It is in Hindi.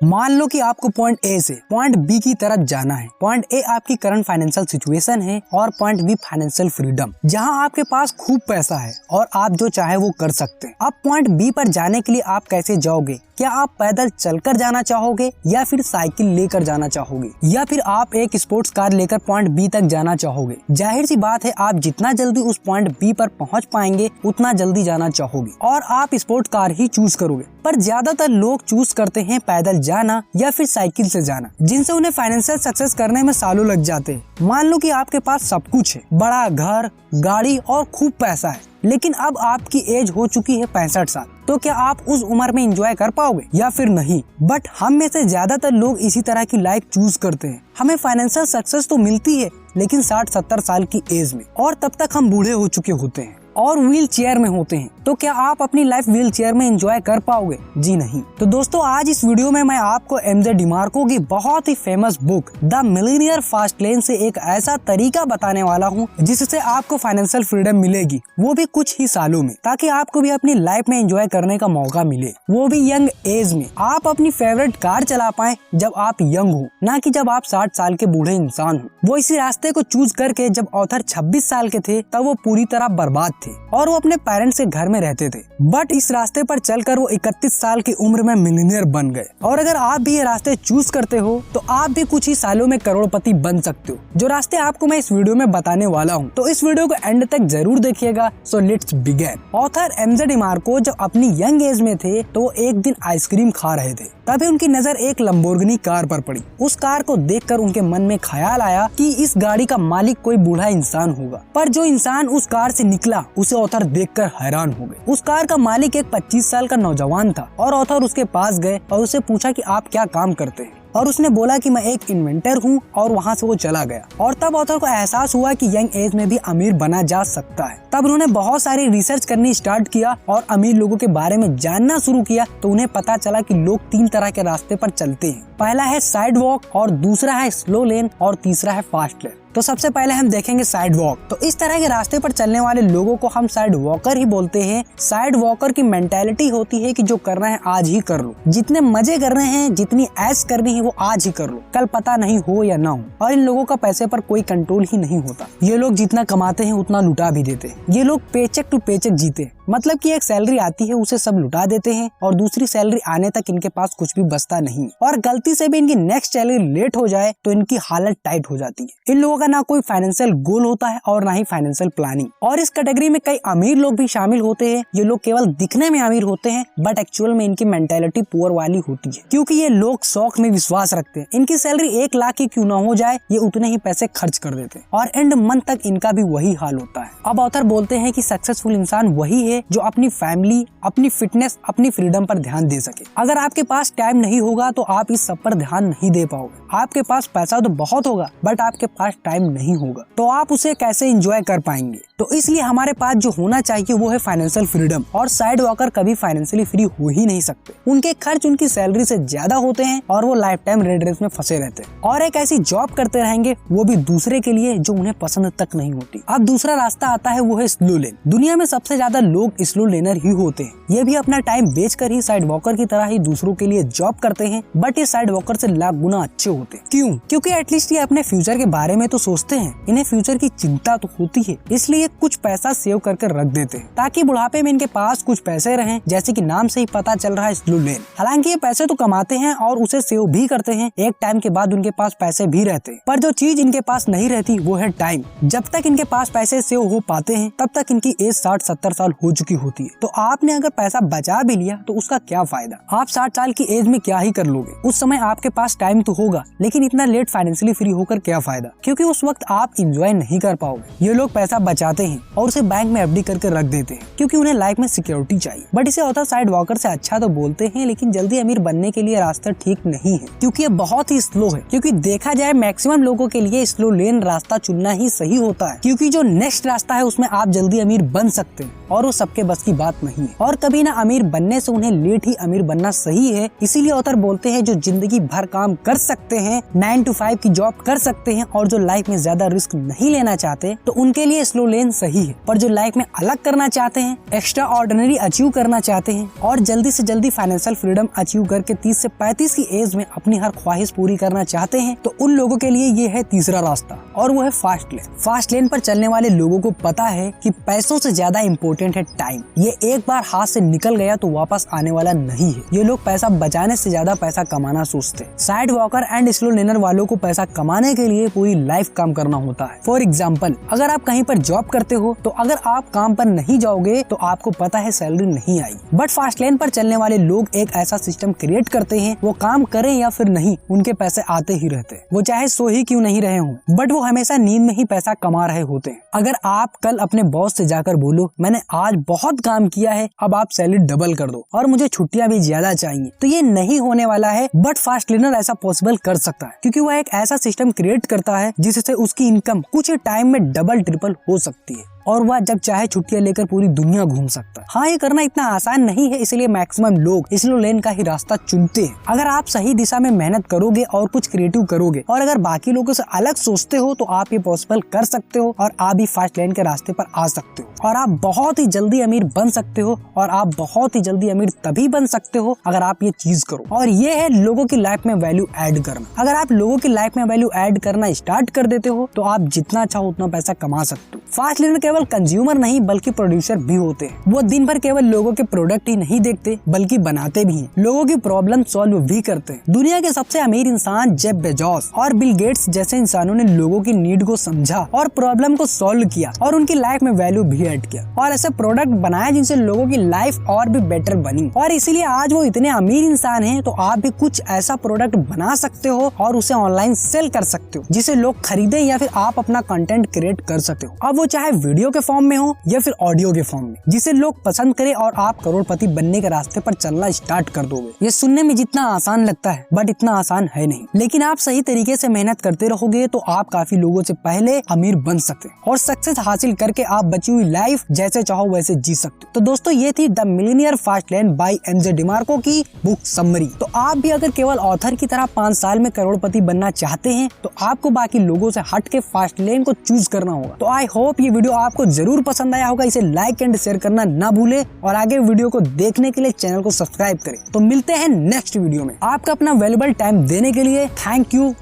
मान लो कि आपको पॉइंट ए से पॉइंट बी की तरफ जाना है। पॉइंट ए आपकी करंट फाइनेंशियल सिचुएशन है और पॉइंट बी फाइनेंशियल फ्रीडम, जहां आपके पास खूब पैसा है और आप जो चाहे वो कर सकते हैं। अब पॉइंट बी पर जाने के लिए आप कैसे जाओगे? क्या आप पैदल चलकर जाना चाहोगे या फिर साइकिल लेकर जाना चाहोगे या फिर आप एक स्पोर्ट्स कार लेकर पॉइंट बी तक जाना चाहोगे? जाहिर सी बात है, आप जितना जल्दी उस पॉइंट बी पर पहुंच पाएंगे उतना जल्दी जाना चाहोगे और आप स्पोर्ट्स कार ही चूज करोगे। पर ज्यादातर लोग चूज करते हैं पैदल जाना या फिर साइकिल से जाना, जिनसे उन्हें फाइनेंशियल सक्सेस करने में सालों लग जाते हैं। मान लो कि आपके पास सब कुछ है, बड़ा घर, गाड़ी और खूब पैसा है, लेकिन अब आपकी एज हो चुकी है 65 साल। तो क्या आप उस उम्र में एंजॉय कर पाओगे या फिर नहीं? बट हम में से ज्यादातर लोग इसी तरह की लाइफ चूज करते हैं। हमें फाइनेंशियल सक्सेस तो मिलती है लेकिन 60-70 साल की एज में, और तब तक हम बूढ़े हो चुके होते हैं और व्हील चेयर में होते हैं। तो क्या आप अपनी लाइफ व्हील चेयर में एंजॉय कर पाओगे? जी नहीं। तो दोस्तों, आज इस वीडियो में मैं आपको एमजे डिमार्को की बहुत ही famous book the millionaire fast lane से एक ऐसा तरीका बताने वाला हूँ जिससे आपको फाइनेंशियल फ्रीडम मिलेगी, वो भी कुछ ही सालों में, ताकि आपको भी अपनी लाइफ में एंजॉय करने का मौका मिले, वो भी यंग एज में। आप अपनी फेवरेट कार चला पाए जब आप यंग हो, ना कि जब आप 60 साल के बूढ़े इंसान हो। वो इसी रास्ते को चूज करके जब ऑथर 26 साल के थे तब वो पूरी तरह बर्बाद थे और वो अपने पेरेंट्स के घर में रहते थे। बट इस रास्ते पर चलकर वो 31 साल की उम्र में मिलियनेयर बन गए। और अगर आप भी ये रास्ते चूज करते हो तो आप भी कुछ ही सालों में करोड़पति बन सकते हो, जो रास्ते आपको मैं इस वीडियो में बताने वाला हूँ। तो इस वीडियो को एंड तक जरूर देखिएगा। So let's begin. Author MJ DeMarco जब अपनी यंग एज में थे तो वो एक दिन आइसक्रीम खा रहे थे, तभी उनकी नजर एक लंबोर्गिनी कार पर पड़ी। उस कार को देखकर उनके मन में ख्याल आया कि इस गाड़ी का मालिक कोई बूढ़ा इंसान होगा। पर जो इंसान उस कार से निकला उसे ऑथर देखकर हैरान हो गए। उस कार का मालिक एक 25 साल का नौजवान था और ऑथर उसके पास गए और उससे पूछा कि आप क्या काम करते हैं, और उसने बोला कि मैं एक इन्वेंटर हूँ, और वहाँ से वो चला गया। और तब ऑथर को एहसास हुआ कि यंग एज में भी अमीर बना जा सकता है। तब उन्होंने बहुत सारी रिसर्च करनी स्टार्ट किया और अमीर लोगों के बारे में जानना शुरू किया। तो उन्हें पता चला कि लोग 3 तरह के रास्ते पर चलते हैं। पहला है साइड वॉक, और दूसरा है स्लो लेन, और तीसरा है फास्ट लेन। तो सबसे पहले हम देखेंगे साइड वॉक। तो इस तरह के रास्ते पर चलने वाले लोगों को हम साइड वॉकर ही बोलते हैं। साइड वॉकर की मेंटालिटी होती है कि जो करना है आज ही कर लो, जितने मजे करने हैं, जितनी ऐश करनी है वो आज ही कर लो, कल पता नहीं हो या ना हो। और इन लोगों का पैसे पर कोई कंट्रोल ही नहीं होता। ये लोग जितना कमाते हैं उतना लुटा भी देते हैं। ये लोग पेचेक टू पेचेक जीते हैं, मतलब कि एक सैलरी आती है उसे सब लुटा देते हैं और दूसरी सैलरी आने तक इनके पास कुछ भी बचता नहीं है। और गलती से भी इनकी नेक्स्ट सैलरी लेट हो जाए तो इनकी हालत टाइट हो जाती है। इन लोगों का ना कोई फाइनेंशियल गोल होता है और ना ही फाइनेंशियल प्लानिंग। और इस कैटेगरी में कई अमीर लोग भी शामिल होते हैं। ये लोग केवल दिखने में अमीर होते हैं बट एक्चुअल में इनकी मेंटालिटी पुअर वाली होती है, क्योंकि ये लोग शौक में विश्वास रखते हैं। इनकी सैलरी 1 लाख की क्यों ना हो जाए, ये उतने ही पैसे खर्च कर देते हैं और एंड मंथ तक इनका भी वही हाल होता है। अब ऑथर बोलते हैं कि सक्सेसफुल इंसान वही है जो अपनी फैमिली, अपनी फिटनेस, अपनी फ्रीडम पर ध्यान दे सके। अगर आपके पास टाइम नहीं होगा तो आप इस सब पर ध्यान नहीं दे पाओगे। आपके पास पैसा तो बहुत होगा बट आपके पास टाइम नहीं होगा, तो आप उसे कैसे एंजॉय कर पाएंगे? तो इसलिए हमारे पास जो होना चाहिए वो है फाइनेंशियल फ्रीडम। और साइड वॉकर कभी फाइनेंशियली फ्री हो ही नहीं सकते। उनके खर्च उनकी सैलरी से ज्यादा होते हैं और वो लाइफ टाइम रेड रेस में फंसे रहते हैं और एक ऐसी जॉब करते रहेंगे, वो भी दूसरे के लिए, जो उन्हें पसंद तक नहीं होती। अब दूसरा रास्ता आता है, वो है स्लो लेन। दुनिया में सबसे ज्यादा लोग स्लो लेनर ही होते हैं। ये भी अपना टाइम बेचकर ही साइड वॉकर की तरह ही दूसरों के लिए जॉब करते हैं, बट ये साइड वॉकर से लाख गुना अच्छे होते हैं। क्यों? क्योंकि एटलीस्ट ये अपने फ्यूचर के बारे में तो सोचते हैं। इन्हें फ्यूचर की चिंता तो होती है, इसलिए कुछ पैसा सेव करके रख देते हैं ताकि बुढ़ापे में इनके पास कुछ पैसे रहें, जैसे कि नाम से ही पता चल रहा है स्लो लेन। हालांकि ये पैसे तो कमाते हैं और उसे सेव भी करते हैं। एक टाइम के बाद उनके पास पैसे भी रहते हैं, पर जो चीज इनके पास नहीं रहती वो है टाइम। जब तक इनके पास पैसे सेव हो पाते हैं तब तक इनकी एज 60-70 साल हो चुकी होती है। तो आपने अगर पैसा बचा भी लिया तो उसका क्या फायदा? आप 60 साल की एज में क्या ही कर लोगे? उस समय आपके पास टाइम तो होगा, लेकिन इतना लेट फाइनेंशियली फ्री होकर क्या फायदा? क्योंकि उस वक्त आप एंजॉय नहीं कर पाओगे। ये लोग पैसा बचाते हैं और उसे बैंक में एफडी करके रख देते हैं, क्योंकि उन्हें लाइफ में सिक्योरिटी चाहिए। बट इसे ऑथर साइड वॉकर से अच्छा तो बोलते हैं, लेकिन जल्दी अमीर बनने के लिए रास्ता ठीक नहीं है, क्योंकि ये बहुत ही स्लो है। क्योंकि देखा जाए मैक्सिमम लोगों के लिए स्लो लेन रास्ता चुनना ही सही होता है, क्योंकि जो नेक्स्ट रास्ता है उसमें आप जल्दी अमीर बन सकते हैं और वो सबके बस की बात नहीं है। और कभी ना अमीर बनने से उन्हें लेट ही अमीर बनना सही है। इसीलिए ऑथर बोलते हैं जो जिंदगी भर काम कर सकते हैं, 9 to 5 की जॉब कर सकते हैं और जो लाइफ में ज्यादा रिस्क नहीं लेना चाहते, तो उनके लिए स्लो लेन डिसीजन सही है, पर जो लाइफ में अलग करना चाहते हैं, एक्स्ट्रा ऑर्डिनरी अचीव करना चाहते हैं और जल्दी से जल्दी फाइनेंशियल फ्रीडम अचीव करके 30 से 35 की एज में अपनी हर ख्वाहिश पूरी करना चाहते हैं, तो उन लोगों के लिए ये है तीसरा रास्ता और वो है फास्ट लेन। फास्ट लेन पर चलने वाले लोगों को पता है कि पैसों से ज्यादा इम्पोर्टेंट है टाइम। ये एक बार हाथ से निकल गया तो वापस आने वाला नहीं है। ये लोग पैसा बचाने से ज्यादा पैसा कमाना सोचते हैं। Side walker and slow learner वालों को पैसा कमाने के लिए पूरी लाइफ काम करना होता है। फॉर एग्जाम्पल, अगर आप कहीं पर जॉब करते हो तो अगर आप काम पर नहीं जाओगे तो आपको पता है सैलरी नहीं आई। बट फास्ट लेन पर चलने वाले लोग एक ऐसा सिस्टम क्रिएट करते हैं, वो काम करें या फिर नहीं, उनके पैसे आते ही रहते हैं। वो चाहे सो ही क्यों नहीं रहे हों, बट वो हमेशा नींद में ही पैसा कमा रहे होते हैं। अगर आप कल अपने बॉस से जाकर बोलो मैंने आज बहुत काम किया है, अब आप सैलरी डबल कर दो और मुझे छुट्टियां भी ज्यादा चाहिए, तो ये नहीं होने वाला है। बट फास्ट लेनर ऐसा पॉसिबल कर सकता है क्योंकि वह एक ऐसा सिस्टम क्रिएट करता है जिससे उसकी इनकम कुछ टाइम में डबल ट्रिपल हो सकती है और वह जब चाहे छुट्टियां लेकर पूरी दुनिया घूम सकता है। हाँ, ये करना इतना आसान नहीं है, इसलिए मैक्सिमम लोग स्लो लेन का ही रास्ता चुनते हैं। अगर आप सही दिशा में मेहनत करोगे और कुछ क्रिएटिव करोगे और अगर बाकी लोगों से अलग सोचते हो तो आप ये पॉसिबल कर सकते हो और आप भी फास्ट लेन के रास्ते पर आ सकते हो और आप बहुत ही जल्दी अमीर बन सकते हो। और आप बहुत ही जल्दी अमीर तभी बन सकते हो अगर आप ये चीज करो, और ये है लोगों की लाइफ में वैल्यू ऐड करना। अगर आप लोगों की लाइफ में वैल्यू ऐड करना स्टार्ट कर देते हो तो आप जितना चाहो उतना पैसा कमा सकते हो। फास्ट लेनर केवल कंज्यूमर नहीं बल्कि प्रोड्यूसर भी होते हैं। वो दिन भर केवल लोगों के प्रोडक्ट ही नहीं देखते बल्कि बनाते भी हैं, लोगों की प्रॉब्लम सॉल्व भी करते हैं। दुनिया के सबसे अमीर इंसान जेफ बेजोस और बिल गेट्स जैसे इंसानों ने लोगों की नीड को समझा और प्रॉब्लम को सॉल्व किया और उनकी लाइफ में वैल्यू भी ऐड किया और ऐसे प्रोडक्ट बनाए जिनसे लोगों की लाइफ और भी बेटर बनी। और इसीलिए आज वो इतने अमीर इंसान हैं, तो आप भी कुछ ऐसा प्रोडक्ट बना सकते हो और उसे ऑनलाइन सेल कर सकते हो जिसे लोग खरीदे या फिर आप अपना कंटेंट क्रिएट कर सकते हो। अब वो चाहे वीडियो के फॉर्म में हो या फिर ऑडियो के फॉर्म में, जिसे लोग पसंद करें और आप करोड़पति बनने के रास्ते पर चलना स्टार्ट कर दोगे। ये सुनने में जितना आसान लगता है बट इतना आसान है नहीं, लेकिन आप सही तरीके से मेहनत करते रहोगे तो आप काफी लोगों से पहले अमीर बन सकते हैं और सक्सेस हासिल करके आप बची हुई लाइफ जैसे चाहो वैसे जी सकते हो। तो दोस्तों, ये थी the millionaire fast lane by MJ DeMarco की बुक समरी। तो आप भी अगर केवल ऑथर की तरह 5 साल में करोड़पति बनना चाहते हैं तो आपको बाकी लोगों से हट के फास्ट लेन को चूज करना होगा। तो आई होप ये वीडियो आपको जरूर पसंद आया होगा। इसे लाइक एंड शेयर करना ना भूले और आगे वीडियो को देखने के लिए चैनल को सब्सक्राइब करें। तो मिलते हैं नेक्स्ट वीडियो में। आपका अपना वैल्यूएबल टाइम देने के लिए थैंक यू।